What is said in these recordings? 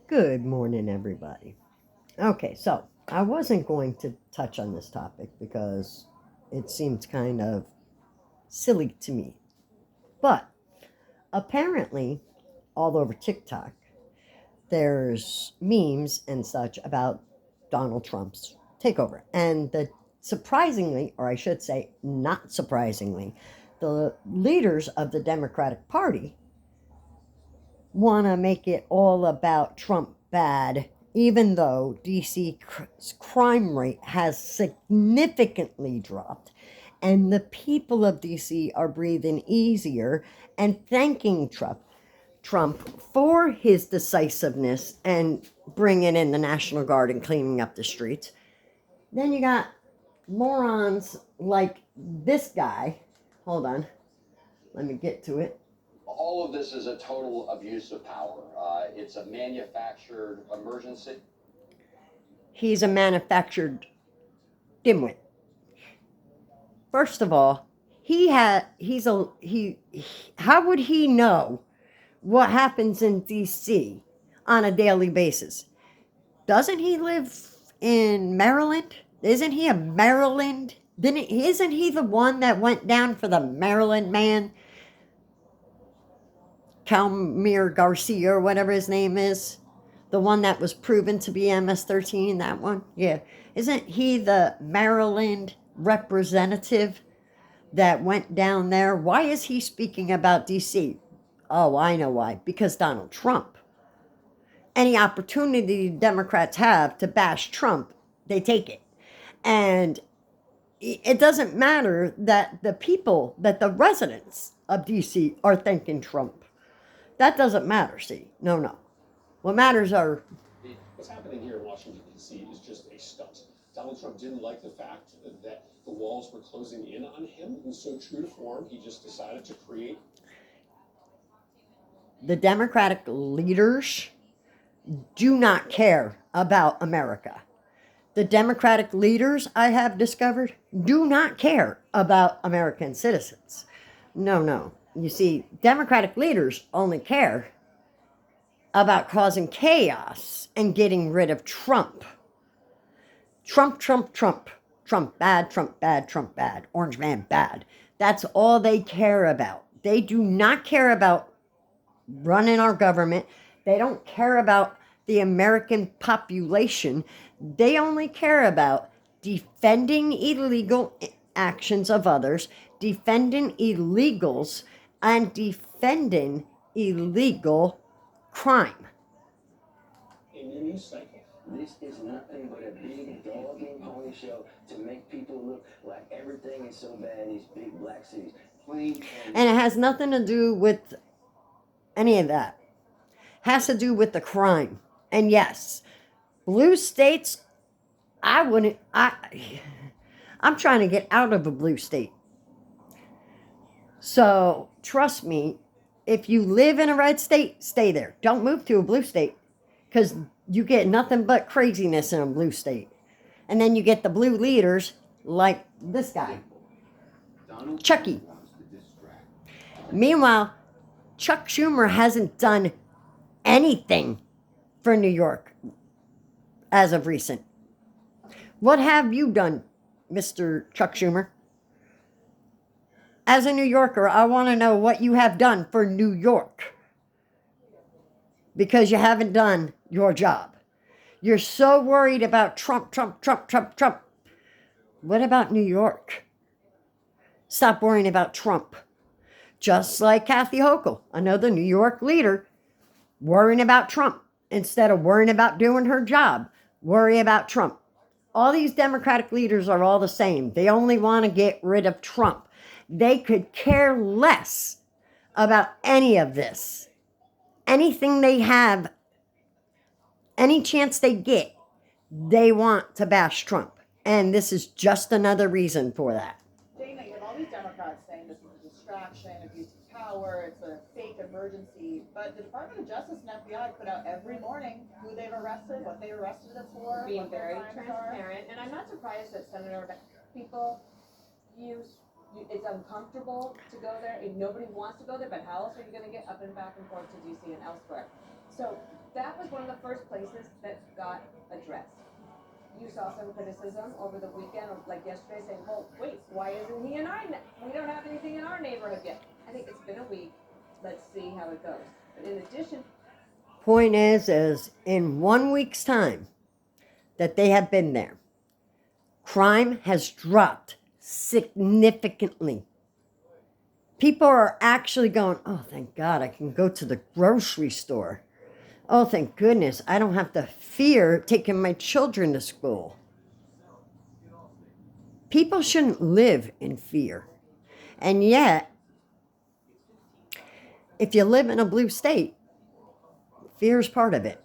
Good morning, everybody. Okay, so I wasn't going to touch on this topic because it seems kind of silly to me. But apparently, all over TikTok, there's memes and such about Donald Trump's takeover. And surprisingly, or I should say, not surprisingly, the leaders of the Democratic Party want to make it all about Trump bad, even though DC's crime rate has significantly dropped. And the people of DC are breathing easier and thanking Trump for his decisiveness and bringing in the National Guard and cleaning up the streets. Then you got morons like this guy. Hold on, let me get to it. All of this is a total abuse of power. It's a manufactured emergency. He's a manufactured dimwit. First of all, how would he know what happens in DC on a daily basis? Doesn't he live in Maryland? Isn't he a Maryland? Isn't he the one that went down for the Maryland man? Calmir Garcia or whatever his name is. The one that was proven to be MS-13, that one? Yeah. Isn't he the Maryland representative that went down there? Why is he speaking about DC? Oh, I know why. Because Donald Trump. Any opportunity Democrats have to bash Trump, they take it. And it doesn't matter that the residents of DC are thanking Trump. That doesn't matter, see? No. What matters are... What's happening here in Washington, D.C. is just a stunt. Donald Trump didn't like the fact that the walls were closing in on him, and so true to form, he just decided to create... The Democratic leaders do not care about America. The Democratic leaders, I have discovered, do not care about American citizens. No. You see, Democratic leaders only care about causing chaos and getting rid of Trump. Trump. Trump bad, Trump bad, Trump bad. Orange man bad. That's all they care about. They do not care about running our government. They don't care about the American population. They only care about defending illegal actions of others, defending illegals, and defending illegal crime. A new news cycle. This is nothing but a big dog and pony show to make people look like everything is so bad in these big black cities. And it has nothing to do with any of that. It has to do with the crime. And yes, blue states, I'm trying to get out of a blue state. So trust me, if you live in a red state, stay there. Don't move to a blue state, because you get nothing but craziness in a blue state. And then you get the blue leaders like this guy, Chucky. Meanwhile, Chuck Schumer hasn't done anything for New York as of recent. What have you done, Mr. Chuck Schumer? As a New Yorker, I want to know what you have done for New York, because you haven't done your job. You're so worried about Trump. What about New York? Stop worrying about Trump. Just like Kathy Hochul, another New York leader, worrying about Trump instead of worrying about doing her job. Worry about Trump. All these Democratic leaders are all the same. They only want to get rid of Trump. They could care less about any of this. Anything they have, any chance they get, they want to bash Trump. And this is just another reason for that. Dana, you have all these Democrats saying this is a distraction, abuse of power, it's a fake emergency, but the Department of Justice and FBI put out every morning who they've arrested, what they arrested them for, being very transparent. And I'm not surprised that people it's uncomfortable to go there, and nobody wants to go there, but how else are you going to get up and back and forth to DC and elsewhere? So that was one of the first places that got addressed. You saw some criticism over the weekend, like yesterday, saying, well, wait, why isn't he in our, we don't have anything in our neighborhood yet. I think it's been a week. Let's see how it goes. But in addition, Point is in 1 week's time that they have been there, crime has dropped significantly. People are actually going, oh, thank God, I can go to the grocery store. Oh, thank goodness, I don't have to fear taking my children to school. People shouldn't live in fear. And yet, if you live in a blue state, fear is part of it.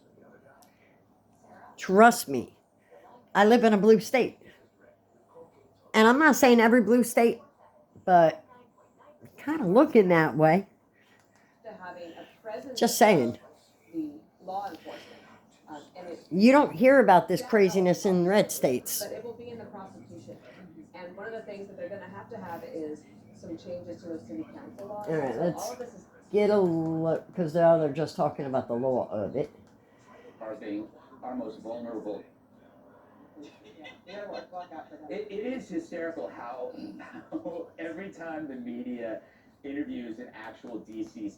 Trust me, I live in a blue state. And I'm not saying every blue state, but kind of looking that way. to having a presence Just saying. of the law enforcement. And it, You don't hear about this craziness in red states. but it will be in the prosecution. And one of the things that they're gonna have to have is some changes to the city council laws. All right, So let's all of this is get a look, because now they're just talking about the law of it. Our most vulnerable. They're what, look out for them. It is hysterical how every time the media interviews an actual DC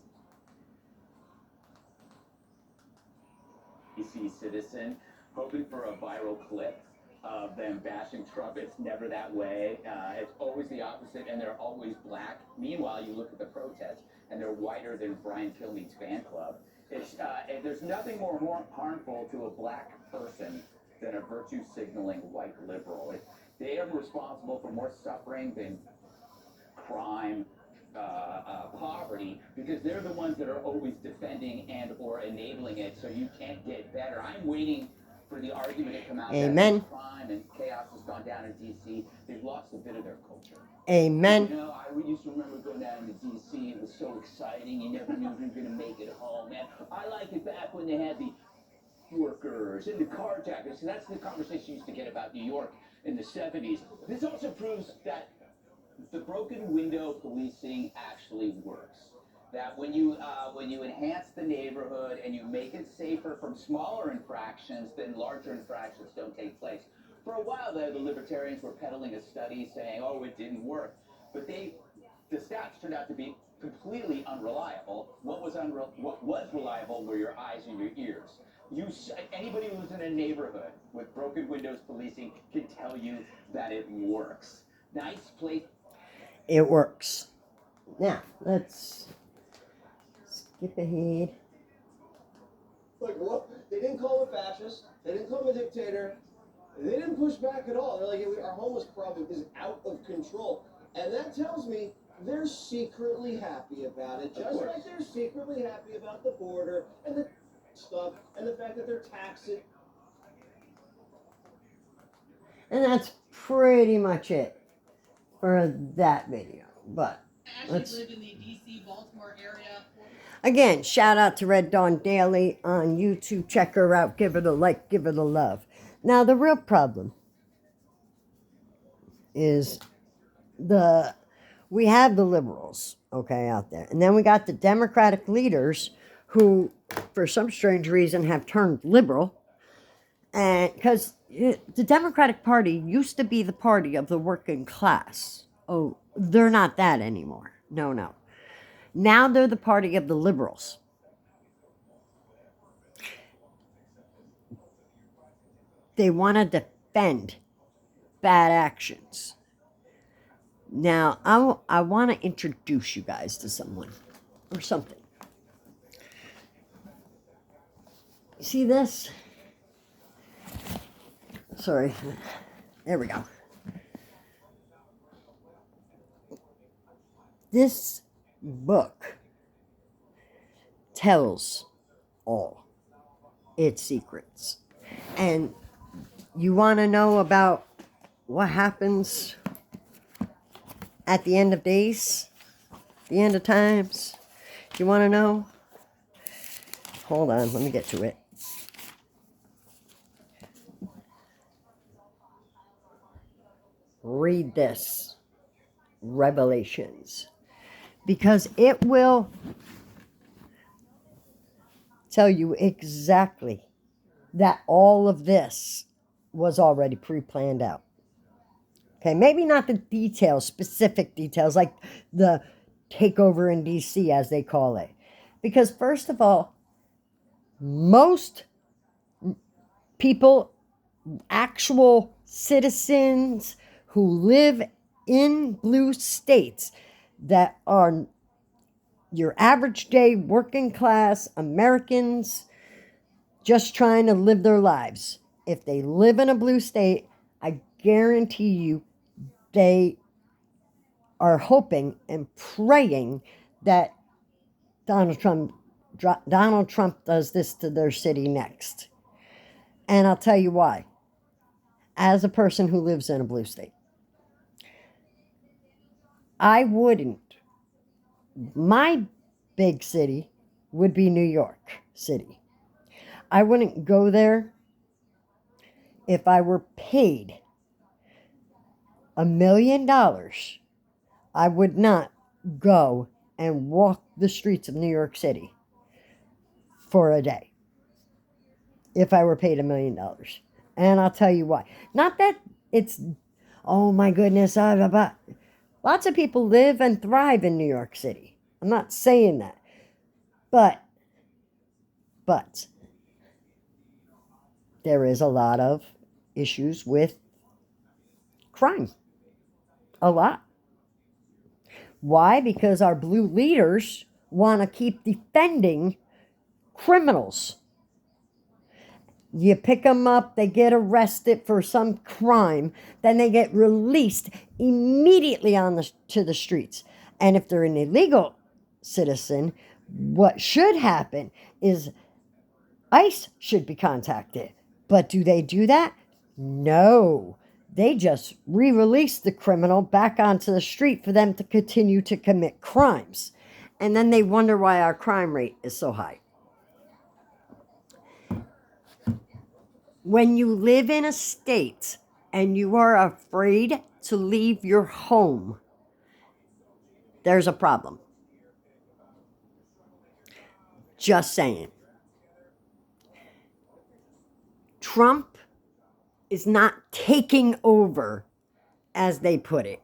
citizen, hoping for a viral clip of them bashing Trump, it's never that way. It's always the opposite, and they're always black. Meanwhile, you look at the protests, and they're whiter than Brian Kilmeade's fan club. And there's nothing more harmful to a black person than a virtue-signaling white liberal. They are responsible for more suffering than crime, poverty, because they're the ones that are always defending and or enabling it, so you can't get better. I'm waiting for the argument to come out Amen. that crime and chaos has gone down in D.C. They've lost a bit of their culture. Amen. You know, I used to remember going down to D.C. It was so exciting. You never knew if you were going to make it home. And I like it back when they had the workers and the carjackers. And that's the conversation you used to get about New York in the 70s. This also proves that the broken window policing actually works. That when you enhance the neighborhood and you make it safer from smaller infractions, then larger infractions don't take place. For a while there, the libertarians were peddling a study saying, "Oh, it didn't work," but the stats turned out to be completely unreliable. What was reliable were your eyes and your ears. Anybody who's in a neighborhood with broken windows policing can tell you that it works. Nice place. It works. Now, let's skip ahead. Like, what? They didn't call him a fascist. They didn't call him a dictator. They didn't push back at all. They're like, our homeless problem is out of control. And that tells me they're secretly happy about it. Just like they're secretly happy about the border and the stuff and the fact that they're taxing. And that's pretty much it for that video. But let's Lived in the DC, Baltimore area. again, shout out to Red Dawn Daily on YouTube. Check her out. Give it a like. Give it a love. Now, the real problem is we have the liberals, okay, out there. And then we got the Democratic leaders who, for some strange reason, have turned liberal. And because the Democratic Party used to be the party of the working class. Oh, they're not that anymore. No. Now they're the party of the liberals. They want to defend bad actions. Now, I want to introduce you guys to someone or something. See this? Sorry. There we go. This book tells all its secrets. And you want to know about what happens at the end of days, the end of times? You want to know? Hold on, let me get to it. Read this, Revelations, because it will tell you exactly that all of this was already pre-planned out. Okay, maybe not the details, specific details, like the takeover in DC, as they call it. Because, first of all, most people, actual citizens who live in blue states that are your average day working class Americans just trying to live their lives, if they live in a blue state, I guarantee you they are hoping and praying that Donald Trump does this to their city next. And I'll tell you why. As a person who lives in a blue state, I wouldn't. My big city would be New York City. I wouldn't go there if I were paid $1 million. I would not go and walk the streets of New York City for a day if I were paid $1 million. And I'll tell you why. Not that it's, oh my goodness, lots of people live and thrive in New York City. I'm not saying that. But there is a lot of issues with crime. A lot. Why? Because our blue leaders want to keep defending criminals. You pick them up, they get arrested for some crime, then they get released immediately to the streets. And if they're an illegal citizen, what should happen is ICE should be contacted. But do they do that? No. They just re-release the criminal back onto the street for them to continue to commit crimes. And then they wonder why our crime rate is so high. When you live in a state and you are afraid to leave your home, there's a problem. Just saying. Trump is not taking over, as they put it,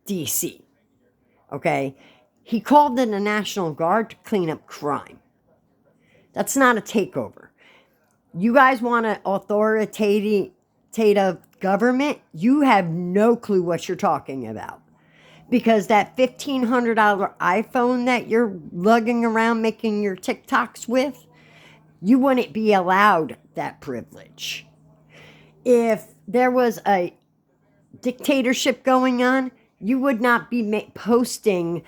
DC. Okay? He called in the National Guard to clean up crime. That's not a takeover. You guys want an authoritative government? You have no clue what you're talking about. Because that $1,500 iPhone that you're lugging around making your TikToks with, you wouldn't be allowed that privilege. If there was a dictatorship going on, you would not be posting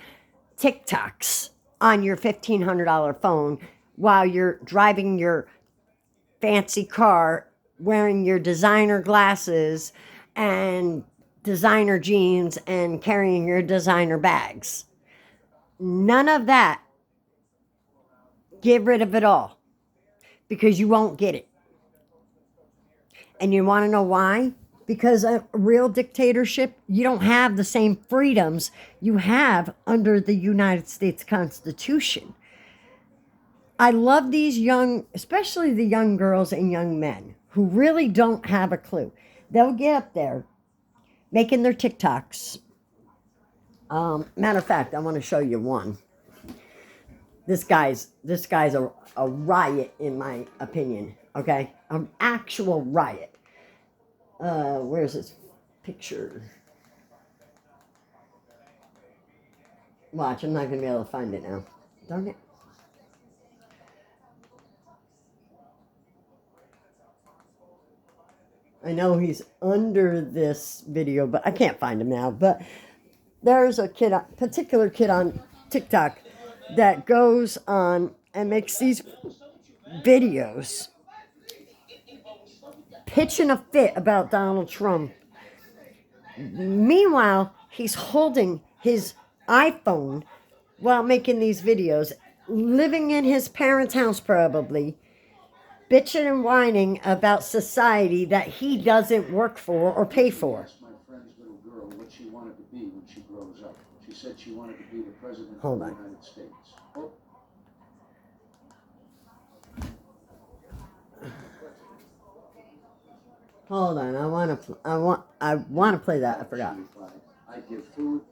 TikToks on your $1,500 phone while you're driving your fancy car, wearing your designer glasses and designer jeans and carrying your designer bags. None of that. Get rid of it all, because you won't get it. And you want to know why? Because a real dictatorship, you don't have the same freedoms you have under the United States Constitution. I love these young, especially the young girls and young men who really don't have a clue. They'll get up there making their TikToks. Matter of fact, I want to show you one. This guy's a riot, in my opinion. Okay, an actual riot. Where's his picture? Watch, I'm not gonna be able to find it now. Darn it. I know he's under this video, but I can't find him now. But there's a particular kid on TikTok that goes on and makes these videos pitching a fit about Donald Trump. Meanwhile, he's holding his iPhone while making these videos, living in his parents' house probably, bitching and whining about society that he doesn't work for or pay for. My friend's little girl what she wanted to be when she grows up. She said she wanted to be the president Hold of on. the United States. Hold on, I want to play that. I forgot. She replied, I give food.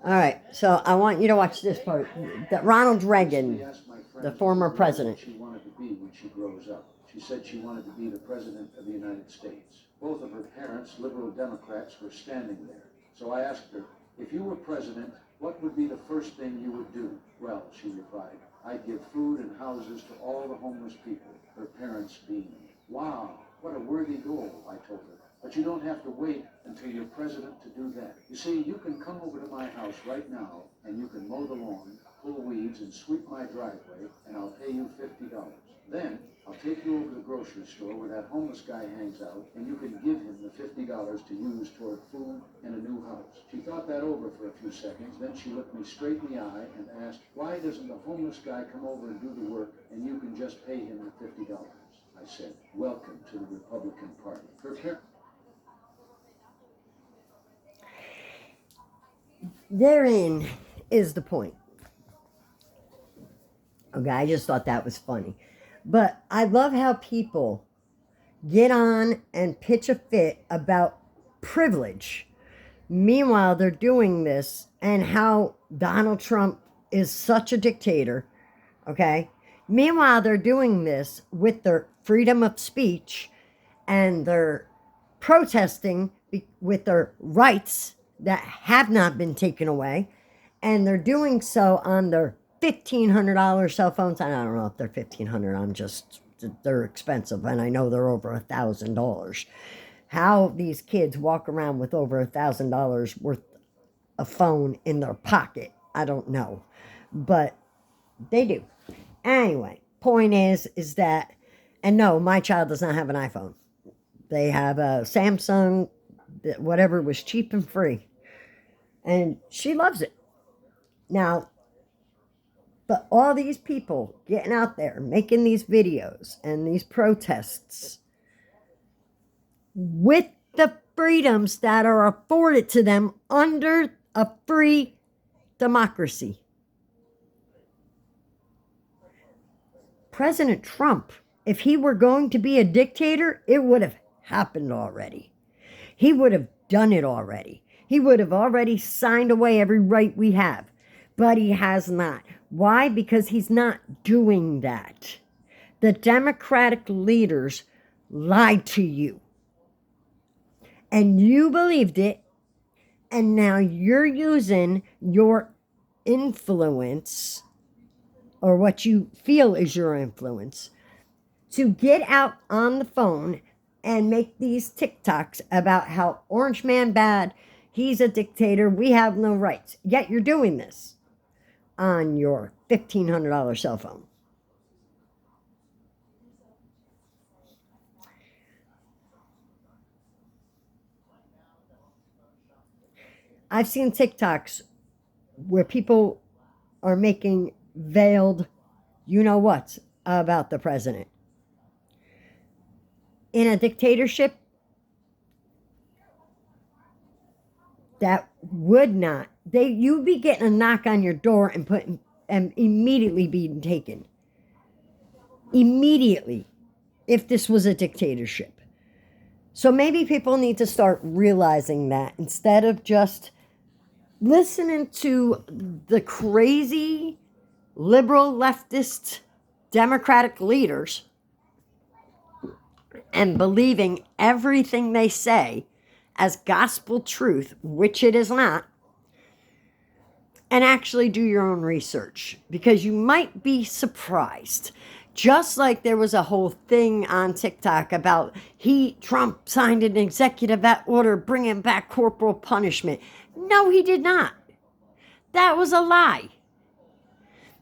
All right, so I want you to watch this part. That Ronald Reagan, Recently asked my friend the former what president. she wanted to be when she grows up. She said she wanted to be the president of the United States. Both of her parents, liberal Democrats, were standing there. So I asked her, if you were president, what would be the first thing you would do? Well, she replied, I'd give food and houses to all the homeless people. Her parents beamed. Wow, what a worthy goal, I told her. But you don't have to wait until you're president to do that. You see, you can come over to my house right now, and you can mow the lawn, pull weeds, and sweep my driveway, and I'll pay you $50. Then, I'll take you over to the grocery store where that homeless guy hangs out, and you can give him the $50 to use toward food and a new house. She thought that over for a few seconds, then she looked me straight in the eye and asked, why doesn't the homeless guy come over and do the work, and you can just pay him the $50? I said, welcome to the Republican Party. Her parents... Therein is the point. Okay, I just thought that was funny. But I love how people get on and pitch a fit about privilege. Meanwhile, they're doing this, and how Donald Trump is such a dictator. Okay? Meanwhile, they're doing this with their freedom of speech, and they're protesting with their rights that have not been taken away, and they're doing so on their $1,500 cell phones. And I don't know if they're $1,500. They're expensive, and I know they're over $1,000. How these kids walk around with over $1,000 worth of phone in their pocket, I don't know, but they do. Anyway, point is that, and no, my child does not have an iPhone. They have a Samsung, whatever was cheap and free. And she loves it. Now, but all these people getting out there, making these videos and these protests with the freedoms that are afforded to them under a free democracy. President Trump, if he were going to be a dictator, it would have happened already. He would have done it already. He would have already signed away every right we have. But he has not. Why? Because he's not doing that. The Democratic leaders lied to you. And you believed it. And now you're using your influence, or what you feel is your influence, to get out on the phone and make these TikToks about how Orange Man bad, he's a dictator, we have no rights. Yet you're doing this on your $1,500 cell phone. I've seen TikToks where people are making veiled you-know-whats about the president. In a dictatorship, that would not, you'd be getting a knock on your door and immediately being taken. Immediately, if this was a dictatorship. So maybe people need to start realizing that instead of just listening to the crazy liberal leftist Democratic leaders and believing everything they say as gospel truth, which it is not, and actually do your own research, because you might be surprised. Just like there was a whole thing on TikTok about Trump signed an executive order bringing back corporal punishment. No, he did not. That was a lie.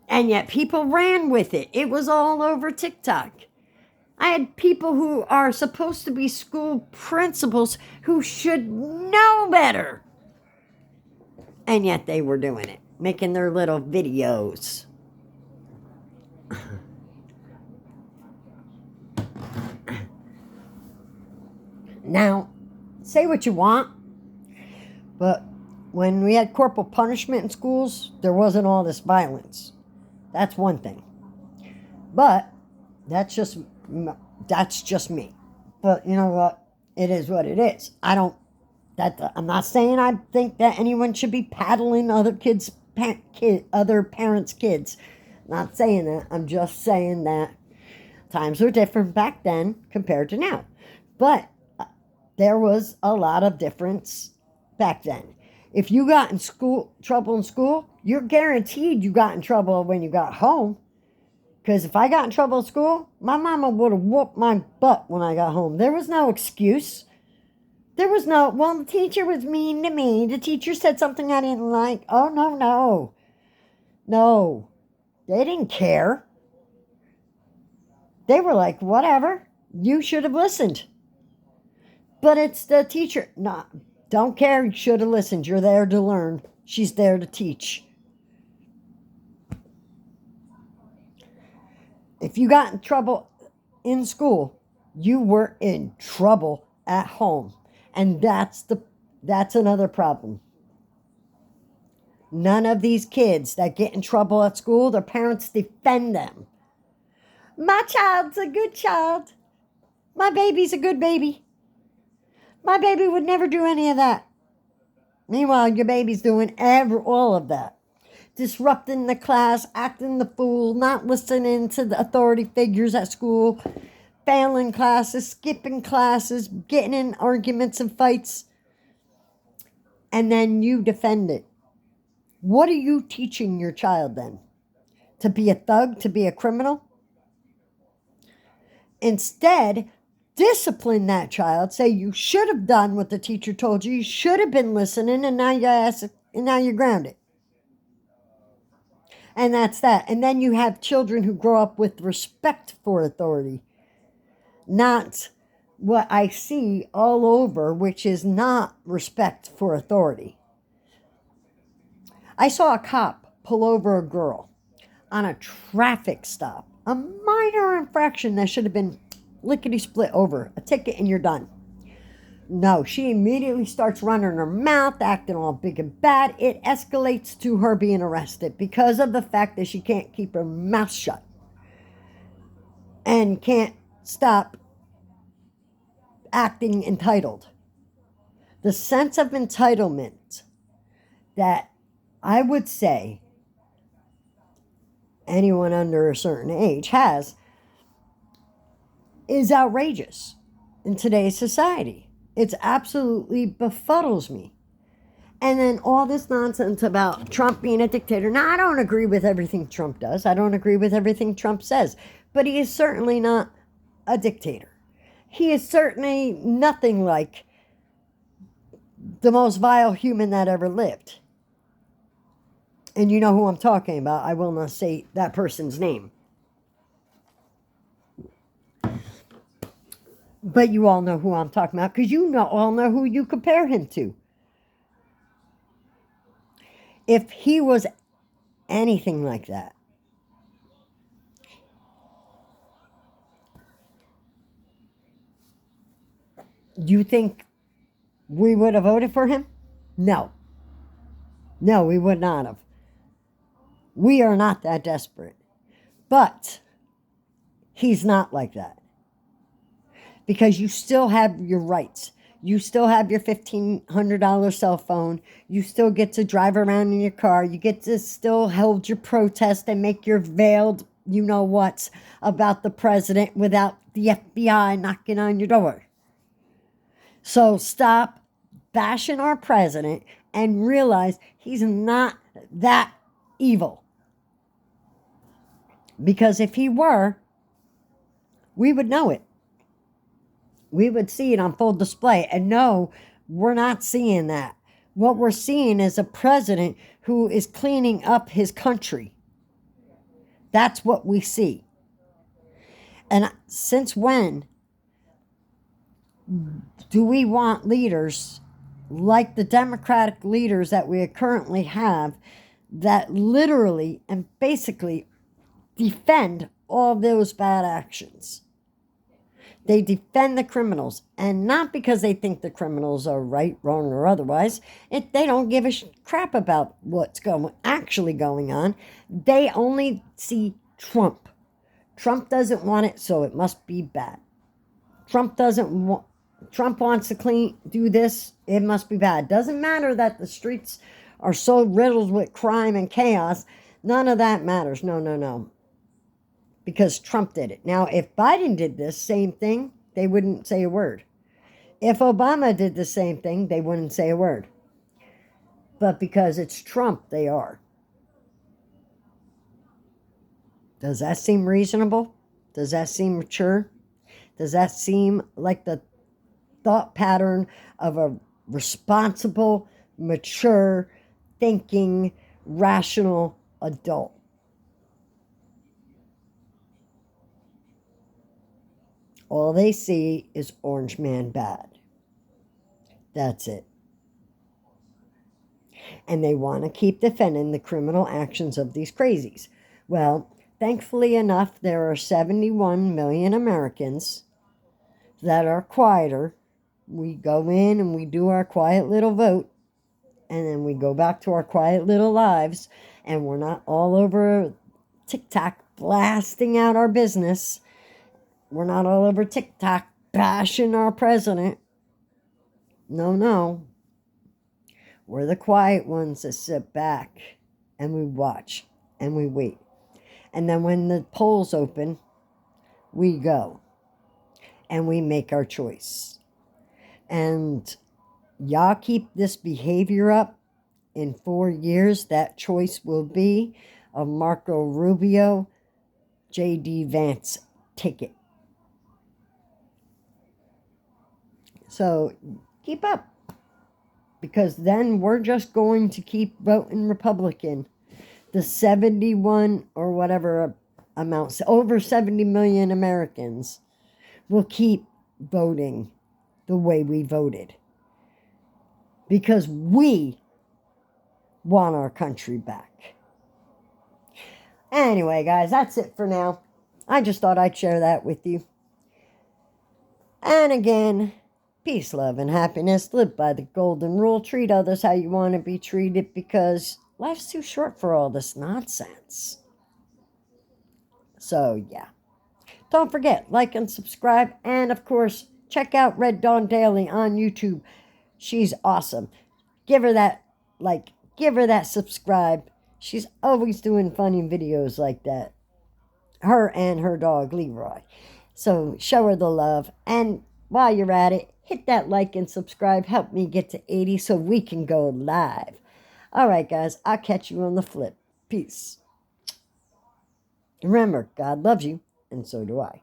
And yet people ran with it. It was all over TikTok. I had people who are supposed to be school principals who should know better. And yet they were doing it, making their little videos. Now, say what you want, but when we had corporal punishment in schools, there wasn't all this violence. That's one thing. But That's just me. But you know what? It is what it is. I'm not saying I think that anyone should be paddling other other parents' kids. Not saying that. I'm just saying that times were different back then compared to now. But there was a lot of difference back then. If you got in trouble in school, you're guaranteed you got in trouble when you got home. Because if I got in trouble at school, my mama would have whooped my butt when I got home. There was no excuse. There was no, well, the teacher was mean to me. The teacher said something I didn't like. Oh, no, no. No. They didn't care. They were like, whatever. You should have listened. But it's the teacher. No, don't care. You should have listened. You're there to learn. She's there to teach. If you got in trouble in school, you were in trouble at home. And that's another problem. None of these kids that get in trouble at school, their parents defend them. My child's a good child. My baby's a good baby. My baby would never do any of that. Meanwhile, your baby's doing all of that. Disrupting the class, acting the fool, not listening to the authority figures at school, failing classes, skipping classes, getting in arguments and fights, and then you defend it. What are you teaching your child then? To be a thug, to be a criminal? Instead, discipline that child. Say you should have done what the teacher told you. You should have been listening, and now you're grounded. And that's that. And then you have children who grow up with respect for authority. Not what I see all over, which is not respect for authority. I saw a cop pull over a girl on a traffic stop. A minor infraction that should have been lickety-split over. A ticket and you're done. No, she immediately starts running her mouth, acting all big and bad. It escalates to her being arrested because of the fact that she can't keep her mouth shut and can't stop acting entitled. The sense of entitlement that I would say anyone under a certain age has is outrageous in today's society. It's absolutely befuddles me. And then all this nonsense about Trump being a dictator. Now, I don't agree with everything Trump does. I don't agree with everything Trump says. But he is certainly not a dictator. He is certainly nothing like the most vile human that ever lived. And you know who I'm talking about. I will not say that person's name. But you all know who I'm talking about because all know who you compare him to. If he was anything like that, do you think we would have voted for him? No. No, we would not have. We are not that desperate. But he's not like that. Because you still have your rights. You still have your $1,500 cell phone. You still get to drive around in your car. You get to still hold your protest and make your veiled you-know-whats about the president without the FBI knocking on your door. So stop bashing our president and realize he's not that evil. Because if he were, we would know it. We would see it on full display. And no, we're not seeing that. What we're seeing is a president who is cleaning up his country. That's what we see. And since when do we want leaders like the Democratic leaders that we currently have that literally and basically defend all those bad actions? They defend the criminals, and not because they think the criminals are right, wrong, or otherwise. They don't give a crap about what's actually going on. They only see Trump. Trump doesn't want it, so it must be bad. Trump wants to do this, it must be bad. Doesn't matter that the streets are so riddled with crime and chaos. None of that matters. No, no, no. Because Trump did it. Now, if Biden did this same thing, they wouldn't say a word. If Obama did the same thing, they wouldn't say a word. But because it's Trump, they are. Does that seem reasonable? Does that seem mature? Does that seem like the thought pattern of a responsible, mature, thinking, rational adult? All they see is Orange Man bad. That's it. And they want to keep defending the criminal actions of these crazies. Well, thankfully enough, there are 71 million Americans that are quieter. We go in and we do our quiet little vote, and then we go back to our quiet little lives, and we're not all over TikTok blasting out our business. We're not all over TikTok bashing our president. No, no. We're the quiet ones that sit back and we watch and we wait. And then when the polls open, we go and we make our choice. And y'all keep this behavior up, in 4 years, that choice will be a Marco Rubio, J.D. Vance ticket. So keep up. Because then we're just going to keep voting Republican. The 71 or whatever amounts, over 70 million Americans will keep voting the way we voted. Because we want our country back. Anyway, guys, that's it for now. I just thought I'd share that with you. And again, peace, love, and happiness. Live by the golden rule. Treat others how you want to be treated, because life's too short for all this nonsense. So, yeah. Don't forget, like and subscribe. And, of course, check out Red Dawn Daily on YouTube. She's awesome. Give her that like. Give her that subscribe. She's always doing funny videos like that. Her and her dog, Leroy. So, show her the love. And while you're at it, hit that like and subscribe. Help me get to 80 so we can go live. All right, guys. I'll catch you on the flip. Peace. Remember, God loves you, and so do I.